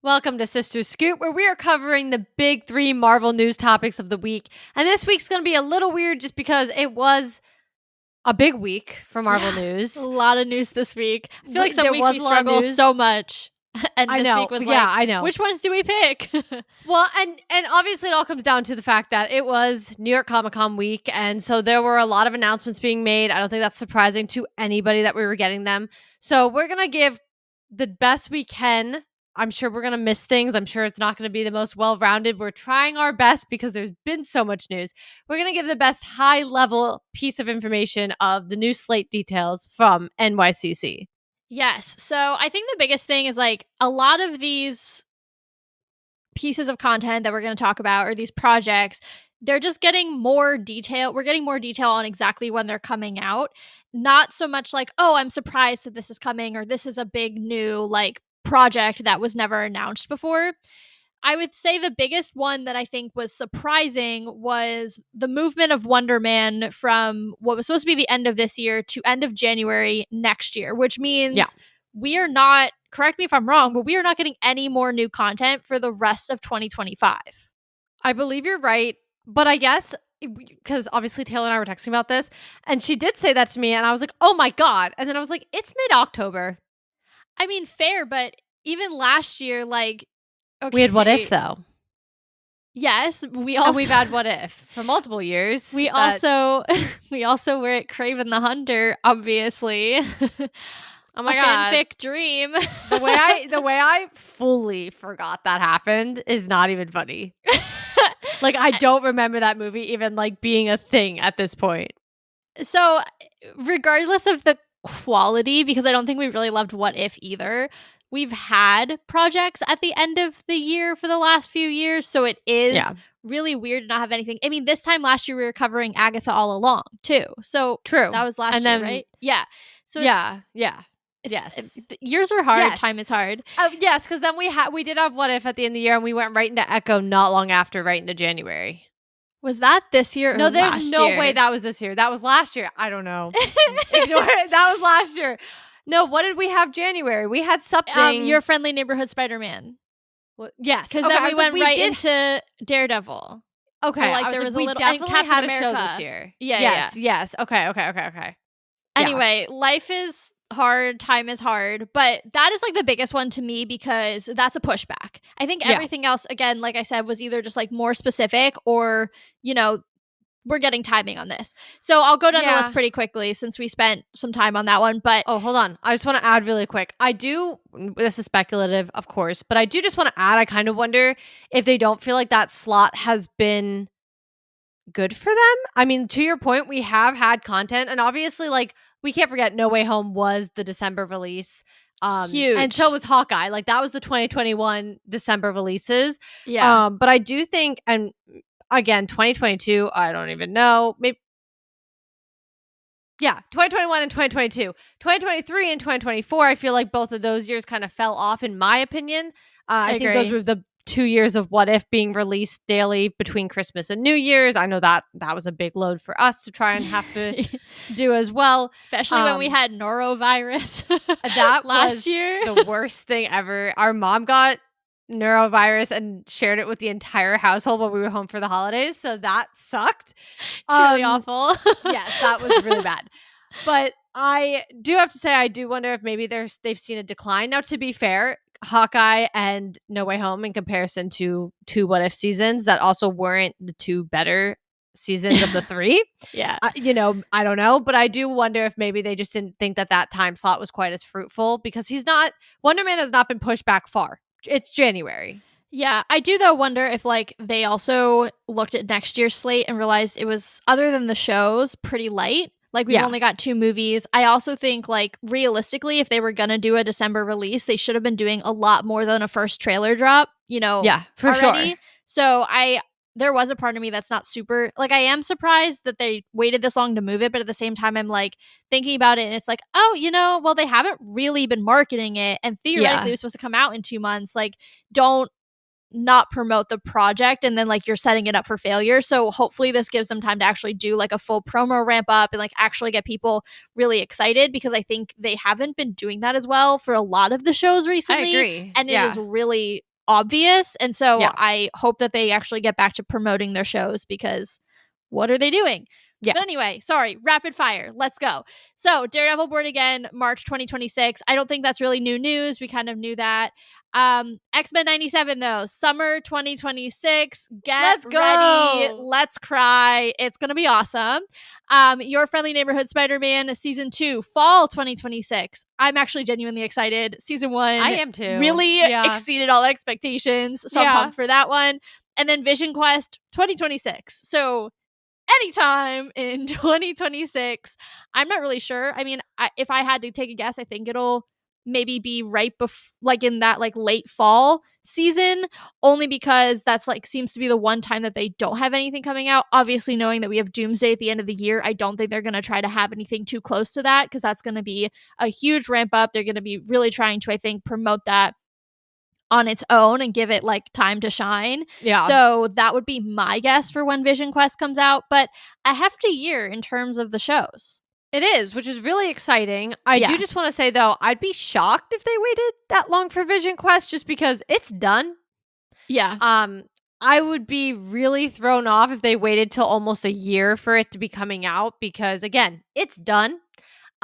Welcome to Sister Scoop, where we are covering the big three Marvel news topics of the week. And this week's going to be a little weird just because it was a big week for Marvel news. A lot of news this week. I feel like some There weeks was we a lot of struggle news. so much. And I this know. week was Yeah, like, I know. which ones do we pick? Well, and obviously it all comes down to the fact that it was New York Comic Con week. And so there were a lot of announcements being made. I don't think that's surprising to anybody that we were getting them. So we're going to give the best we can. I'm sure we're going to miss things. I'm sure it's not going to be the most well-rounded. We're trying our best because there's been so much news. We're going to give the best high-level piece of information of the new slate details from NYCC. Yes. So I think the biggest thing is like a lot of these pieces of content that we're going to talk about or these projects, they're just getting more detail. We're getting more detail on exactly when they're coming out. Not so much like, oh, I'm surprised that this is coming or this is a big new like project that was never announced before. I would say the biggest one that I think was surprising was the movement of Wonder Man from what was supposed to be the end of this year to end of January next year, which means we are not, correct me if I'm wrong, but we are not getting any more new content for the rest of 2025. I believe you're right, but I guess because obviously Taylor and I were texting about this, and she did say that to me, and I was like, oh my God. And then I was like, it's mid-October. I mean, fair, but even last year, like, okay. We had What If, though. Yes, we've had What If for multiple years. We also were at Kraven the Hunter, obviously. Oh my God. Fanfic dream. The way I fully forgot that happened is not even funny. Like, I don't remember that movie even like being a thing at this point. So regardless of the quality, because I don't think we really loved What If either, we've had projects at the end of the year for the last few years. So it is really weird to not have anything. I mean, this time last year we were covering Agatha All Along too. So true. That was last year, right? Yeah. So yeah. Yes. Years are hard. Yes. Time is hard. Yes, because then we did have What If at the end of the year, and we went right into Echo not long after, right into January. Was that this year? No, there's no way that was this year. That was last year. I don't know. Ignore it. That was last year. No, what did we have January? We had something. Your Friendly Neighborhood Spider-Man. Yes, because then we went right into Daredevil. Okay, like there was a little. Definitely Captain had America. a show this year. Yes. Okay. Anyway, life is hard, time is hard, but that is like the biggest one to me because that's a pushback. I think everything else, again, like I said, was either just like more specific or, we're getting timing on this. So I'll go down the list pretty quickly since we spent some time on that one. But hold on. I just want to add really quick. This is speculative, of course, but I do just want to add, I kind of wonder if they don't feel like that slot has been good for them. I mean, to your point, we have had content, and obviously, like, we can't forget No Way Home was the December release. Huge. And so was Hawkeye. Like, that was the 2021 December releases. Yeah. But I do think, and again, 2022, I don't even know. Maybe 2021 and 2022. 2023 and 2024, I feel like both of those years kind of fell off, in my opinion. I think those were the 2 years of What If being released daily between Christmas and New Year's. I know that was a big load for us to try and have to do as well. Especially when we had norovirus. That last year. The worst thing ever. Our mom got norovirus and shared it with the entire household while we were home for the holidays. So that sucked. Truly awful. Yes, that was really bad. But I do have to say, I do wonder if maybe they've seen a decline. Now, to be fair, Hawkeye and No Way Home, in comparison to two What If seasons that also weren't the two better seasons of the three. I don't know, but I do wonder if maybe they just didn't think that time slot was quite as fruitful, because Wonder Man has not been pushed back far. It's January. Yeah, I do though wonder if like they also looked at next year's slate and realized it was, other than the shows, pretty light. Like, we've only got 2 movies. I also think, like, realistically, if they were going to do a December release, they should have been doing a lot more than a first trailer drop, for already. Sure. So there was a part of me that's not super, like, I am surprised that they waited this long to move it, but at the same time, I'm, like, thinking about it, and it's like, oh, well, they haven't really been marketing it, and theoretically, it was supposed to come out in 2 months. Like, don't not promote the project and then like you're setting it up for failure. So hopefully this gives them time to actually do like a full promo ramp up and like actually get people really excited, because I think they haven't been doing that as well for a lot of the shows recently. I agree. And it is really obvious. And so Yeah. I hope that they actually get back to promoting their shows, because what are they doing? Yeah. But anyway, sorry, rapid fire. Let's go. So Daredevil Born Again, March 2026. I don't think that's really new news. We kind of knew that. X-Men 97 though, summer 2026. Let's Ready. go. Let's cry. It's gonna be awesome. Your Friendly Neighborhood Spider-Man season 2, fall 2026. I'm actually genuinely excited. Season 1, I am too. really exceeded all expectations. So I'm pumped for that one. And then Vision Quest 2026. So anytime in 2026. I'm not really sure. I mean, if I had to take a guess, I think it'll maybe be right before, like in that like late fall season, only because that's like seems to be the one time that they don't have anything coming out. Obviously, knowing that we have Doomsday at the end of the year, I don't think they're going to try to have anything too close to that, because that's going to be a huge ramp up. They're going to be really trying to, I think, promote that on its own and give it like time to shine. Yeah. So that would be my guess for when Vision Quest comes out, but a hefty year in terms of the shows. It is, which is really exciting. I do just want to say though, I'd be shocked if they waited that long for Vision Quest, just because it's done. Yeah. I would be really thrown off if they waited till almost a year for it to be coming out, because again, it's done.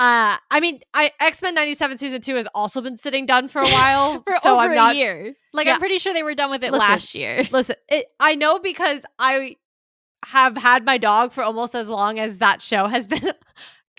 I mean, X-Men 97 season 2 has also been sitting done for a while. For so over a year. Like, I'm pretty sure they were done with it last year. Listen, I know, because I have had my dog for almost as long as that show has been,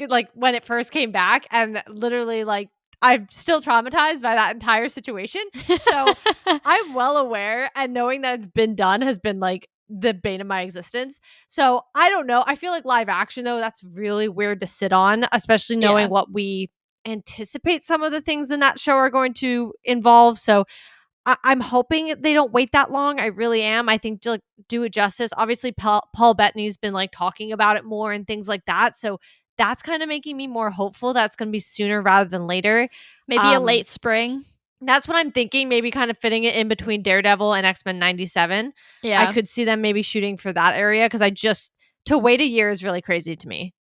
like, when it first came back. And literally, like, I'm still traumatized by that entire situation. So I'm well aware, and knowing that it's been done has been, like, the bane of my existence. So I don't know. I feel like live action though, that's really weird to sit on, especially knowing what we anticipate some of the things in that show are going to involve. So I'm hoping they don't wait that long. I really am. I think to like do it justice. Obviously, Paul Bettany's been like talking about it more and things like that. So that's kind of making me more hopeful that's going to be sooner rather than later. Maybe a late spring. That's what I'm thinking, maybe kind of fitting it in between Daredevil and X-Men 97. Yeah. I could see them maybe shooting for that area, because to wait a year is really crazy to me.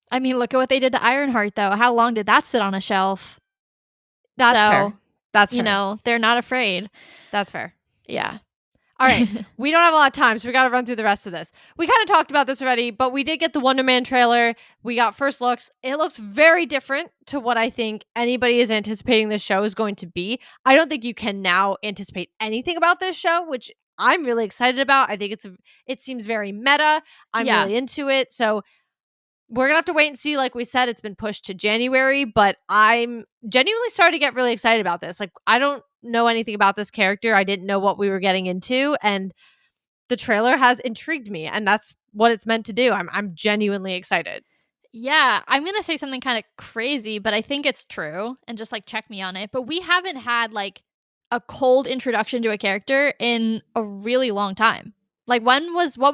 I mean, look at what they did to Ironheart, though. How long did that sit on a shelf? That's fair. That's fair. You know, they're not afraid. That's fair. Yeah. All right. We don't have a lot of time, so we got to run through the rest of this. We kind of talked about this already, but we did get the Wonder Man trailer. We got first looks. It looks very different to what I think anybody is anticipating this show is going to be. I don't think you can now anticipate anything about this show, which I'm really excited about. I think it seems very meta. I'm really into it. So we're going to have to wait and see. Like we said, it's been pushed to January, but I'm genuinely starting to get really excited about this. Like, I don't know anything about this character. I didn't know what we were getting into, and the trailer has intrigued me, and that's what it's meant to do. I'm genuinely excited. Yeah, I'm going to say something kind of crazy, but I think it's true, and just like check me on it. But we haven't had like a cold introduction to a character in a really long time. Like, what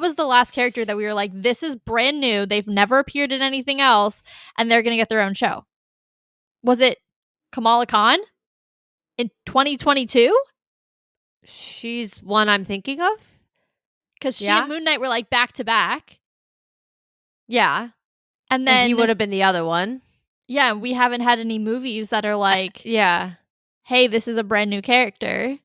was the last character that we were like, this is brand new, they've never appeared in anything else, and they're going to get their own show? Was it Kamala Khan in 2022? She's one I'm thinking of. Because she and Moon Knight were like back to back. Yeah. And then he would have been the other one. Yeah, we haven't had any movies that are like, hey, this is a brand new character.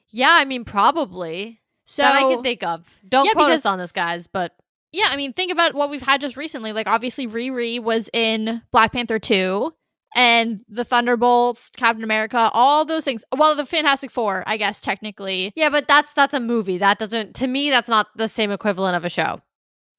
Yeah, I mean, probably. So that I can think of. Don't quote us on this, guys, but yeah, I mean, think about what we've had just recently. Like, obviously, Riri was in Black Panther 2, and the Thunderbolts, Captain America, all those things. Well, the Fantastic Four, I guess, technically. Yeah, but that's a movie. That doesn't, to me, that's not the same equivalent of a show.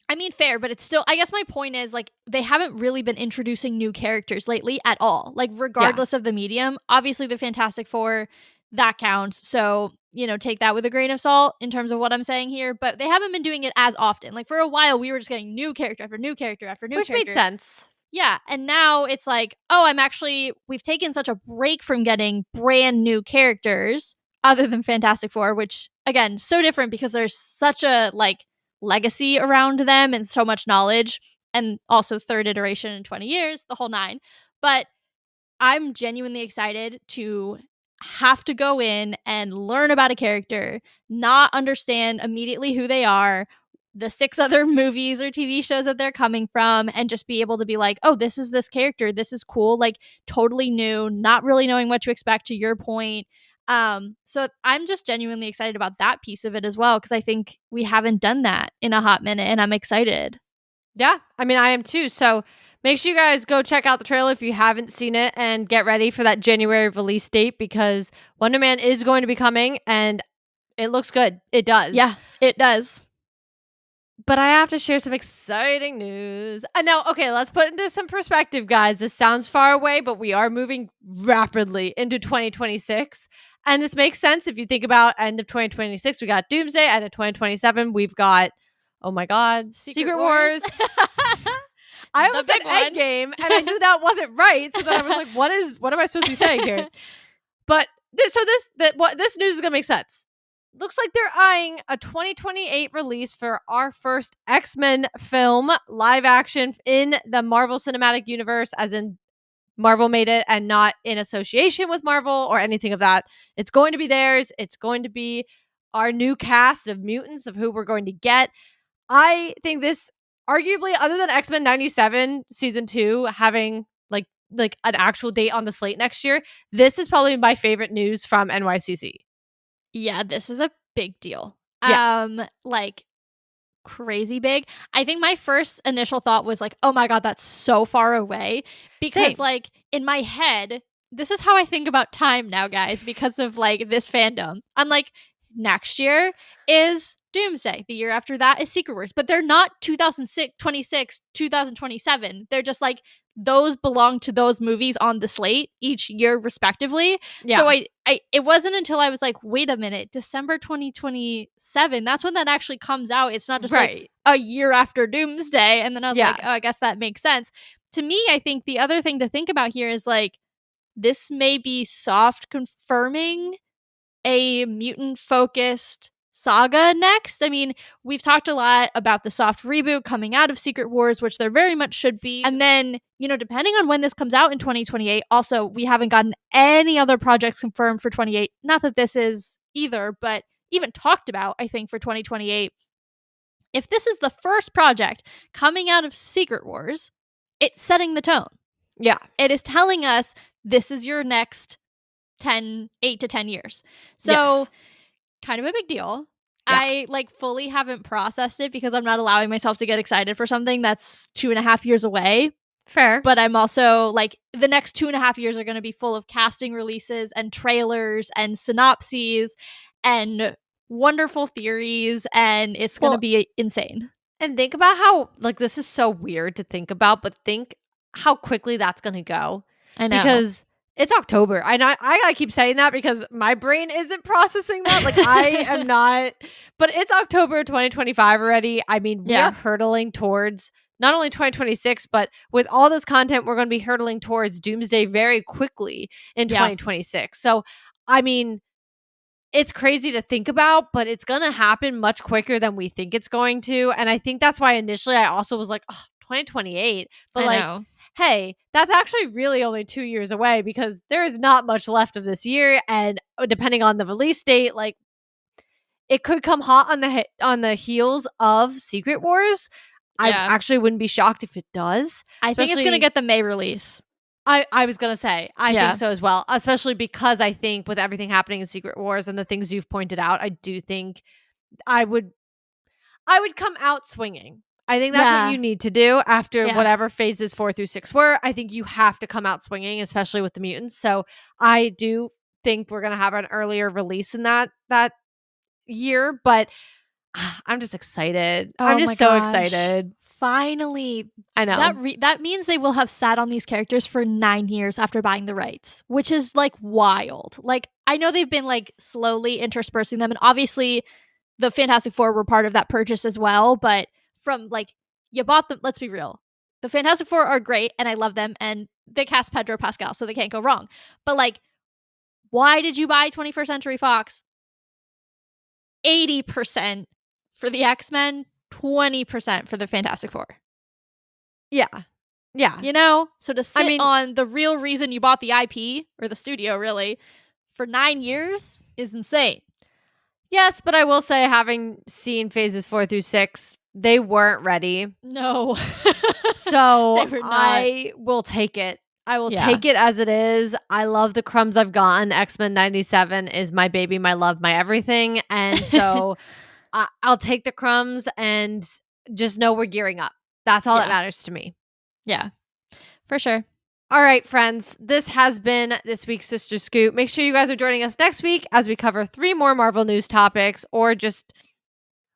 I mean, fair, but it's still, I guess my point is, like, they haven't really been introducing new characters lately at all. Like, regardless of the medium. Obviously, the Fantastic Four, that counts. So, you know, take that with a grain of salt in terms of what I'm saying here. But they haven't been doing it as often. Like, for a while, we were just getting new character after new character after new character. Which made sense. Yeah. And now it's like, oh, we've taken such a break from getting brand new characters other than Fantastic Four, which, again, so different because there's such a, like, legacy around them and so much knowledge. And also third iteration in 20 years, the whole nine. But I'm genuinely excited to have to go in and learn about a character, not understand immediately who they are, the 6 other movies or TV shows that they're coming from, and just be able to be like, oh, this is this character, this is cool, like totally new, not really knowing what to expect, to your point. So I'm just genuinely excited about that piece of it as well, because I think we haven't done that in a hot minute, and I'm excited. Yeah, I mean, I am too. So make sure you guys go check out the trailer if you haven't seen it and get ready for that January release date, because Wonder Man is going to be coming and it looks good. It does. Yeah, it does. But I have to share some exciting news. Now, okay, let's put into some perspective, guys. This sounds far away, but we are moving rapidly into 2026. And this makes sense if you think about end of 2026, we got Doomsday. End of 2027, we've got, oh my God, Secret Wars. I almost said Endgame, and I knew that wasn't right. So then I was like, what am I supposed to be saying here? But this news is going to make sense. Looks like they're eyeing a 2028 release for our first X-Men film, live action in the Marvel Cinematic Universe, as in Marvel made it and not in association with Marvel or anything of that. It's going to be theirs. It's going to be our new cast of mutants of who we're going to get. I think this, arguably, other than X-Men 97 season 2 having like an actual date on the slate next year, this is probably my favorite news from NYCC. Yeah, this is a big deal. Yeah. Like crazy big. I think my first initial thought was like, oh my God, that's so far away. Because like in my head, this is how I think about time now, guys, because of like this fandom. I'm like, next year is Doomsday. The year after that is Secret Wars. But they're not 2026, 2027. They're just like, those belong to those movies on the slate each year respectively. Yeah. So I it wasn't until I was like, wait a minute, December 2027, that's when that actually comes out. It's not just like a year after Doomsday. And then I was like, oh, I guess that makes sense. To me, I think the other thing to think about here is like, this may be soft confirming a mutant focused saga next. I mean, we've talked a lot about the soft reboot coming out of Secret Wars, which there very much should be. And then, you know, depending on when this comes out in 2028, also, we haven't gotten any other projects confirmed for 28. Not that this is either, but even talked about, I think, for 2028. If this is the first project coming out of Secret Wars, it's setting the tone. Yeah. It is telling us this is your next 8 to 10 years. So kind of a big deal. Yeah. I like fully haven't processed it because I'm not allowing myself to get excited for something that's 2.5 years away. Fair. But I'm also like, the next 2.5 years are going to be full of casting releases and trailers and synopses and wonderful theories, and it's going to be insane. And think about how, like, this is so weird to think about, but think how quickly that's going to go. I know. Because it's October. I gotta keep saying that because my brain isn't processing that. Like, I am not. But it's October 2025 already. I mean, we are hurtling towards not only 2026, but with all this content, we're going to be hurtling towards Doomsday very quickly in 2026. So, I mean, it's crazy to think about, but it's going to happen much quicker than we think it's going to. And I think that's why initially I also was like, oh, 2028. But I know. Hey, that's actually really only 2 years away because there is not much left of this year. And depending on the release date, like, it could come hot on the heels of Secret Wars. I actually wouldn't be shocked if it does. I think it's going to get the May release. I was going to say, I think so as well, especially because I think with everything happening in Secret Wars and the things you've pointed out, I do think I would come out swinging. I think that's what you need to do after whatever phases 4 through 6 were. I think you have to come out swinging, especially with the mutants. So I do think we're going to have an earlier release in that year, but I'm just excited. I'm just so excited. Finally. I know. That means they will have sat on these characters for 9 years after buying the rights, which is like wild. Like, I know they've been like slowly interspersing them, and obviously the Fantastic Four were part of that purchase as well, but from like, you bought them, let's be real. The Fantastic Four are great and I love them, and they cast Pedro Pascal, so they can't go wrong. But like, why did you buy 21st Century Fox? 80% for the X-Men, 20% for the Fantastic Four. Yeah. Yeah. You know? So to sit on the real reason you bought the IP, or the studio really, for 9 years is insane. Yes, but I will say, having seen phases 4 through 6, they weren't ready. No. So I will take it. I will Yeah. take it as it is. I love the crumbs I've gotten. X-Men 97 is my baby, my love, my everything. And so I'll take the crumbs and just know we're gearing up. That's all that Yeah. matters to me. Yeah, for sure. All right, friends, this has been this week's Sister Scoop. Make sure you guys are joining us next week as we cover 3 more Marvel news topics or just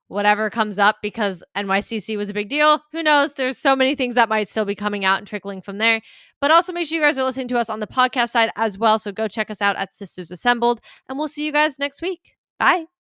whatever comes up because NYCC was a big deal. Who knows? There's so many things that might still be coming out and trickling from there. But also make sure you guys are listening to us on the podcast side as well. So go check us out at Sisters Assembled, and we'll see you guys next week. Bye.